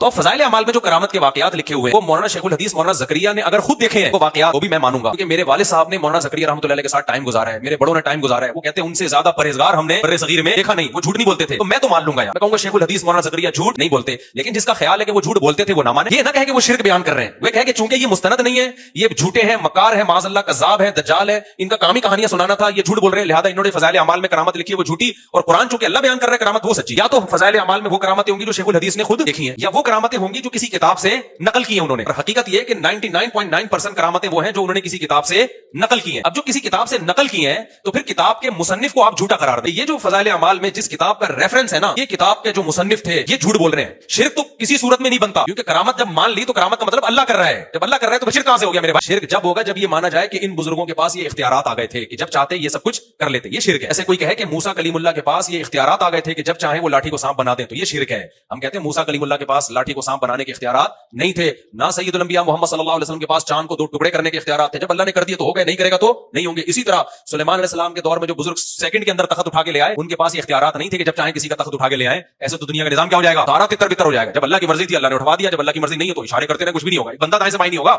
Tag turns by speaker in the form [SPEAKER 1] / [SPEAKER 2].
[SPEAKER 1] تو फज़ाइल अमाल में जो करामत के वाकयात लिखे हुए वो मौलाना शेखुल हदीस मौलाना ज़करिया ने अगर खुद देखे हैं वो वाकयात, वो भी मैं मानूंगा, क्योंकि मेरे वालिद साहब ने मौलाना ज़करिया रहमतुल्लाह अलैह के साथ टाइम गुजारा है, मेरे बड़ों ने टाइम गुजारा है। वो कहते हैं उनसे ज्यादा परहेजगार हमने बर्रे सगीर में देखा नहीं, वो झूठ नहीं बोलते थे। तो मैं तो मान लूंगा यार, मैं कहूंगा शेखुल हदीस मौलाना ज़करिया झूठ नहीं बोलते, लेकिन जिसका ख्याल है कि वो झूठ बोलते थे वो ना माने। ये ना कहे कि वो शिर्क बयान कर रहे हैं, वो कहे कि चूंकि ये मुस्तनद नहीं है, ये झूठे हैं, मकार है, माज़अल्लाह कज़्ज़ाब है, दज्जाल है, इनका काम ही कहानियां सुनाना था, ये झूठ बोल रहे हैं, लिहाजा इन्होंने फज़ाइल अमाल में करामत लिखी है वो झूठी, और कुरान चूंकि अल्लाह बयान कर रहा है करामत वो सच्ची। या तो फज़ाइल अमाल में वो करामतें होंगी जो शेखुल हदीस ने खुद देखी हैं, या वो करामतें होंगी जो किसी किताब से नकल की है उन्होंने। और हकीकत ये कि 99.9% करामतें वो हैं जो उन्होंने किसी किताब से नकल की हैं। अब जो किसी किताब से नकल की हैं तो फिर किताब के मुसन्निफ को आप झूठा करार दें। ये जो फज़ाइल अमाल में जिस किताब का रेफरेंस है ना, ये किताब के जो मुसन्निफ थे ये झूठ बोल रहे हैं। शिर्क तो किसी सूरत में नहीं बनता, क्योंकि करामत जब मान ली तो करामत का मतलब अल्लाह कर रहा है, जब अल्लाह कर रहा है तो शिर्क कहां से हो गया मेरे पास? शिर्क जब होगा जब ये माना जाए कि इन बुजुर्गों के पास ये इख्तियारात आ गए थे कि जब चाहते ये सब कुछ कर लेते, ये शिर्क है। ऐसे कोई कहे कि मूसा कलीमुल्लाह के पास ये इख्तियारात आ गए थे कि जब चाहे वो लाठी को सांप बना दे, तो ये शिर्क है। हम कहते हैं मूसा कलीमुल्लाह के पास लाठी को सांप बनाने के इख्तियारात नहीं थे, ना सैयदुल अंबिया मोहम्मद सल्लल्लाहु अलैहि वसल्लम के पास चांद को दो टुकड़े करने के इख्तियारात थे। जब अल्लाह ने कर दिए तो हो गए, नहीं करेगा तो नहीं होंगे। इसी तरह सुलेमान अलैहिस्सलाम के दौर में जो बुजुर्ग सेकंड के अंदर तख्त उठा के ले आए, उनके पास ये इख्तियारात नहीं थे कि जब चाहे किसी का तख्त उठा के ले आए। ऐसे तो दुनिया का निजाम क्या हो जाएगा? सारा तितर बितर हो जाएगा। जब अल्लाह की मर्जी थी अल्लाह ने उठवा दिया, जब अल्लाह की मर्जी नहीं है तो इशारे करते रहे, कुछ भी नहीं होगा। बंदा दाएं से बाएं नहीं होगा।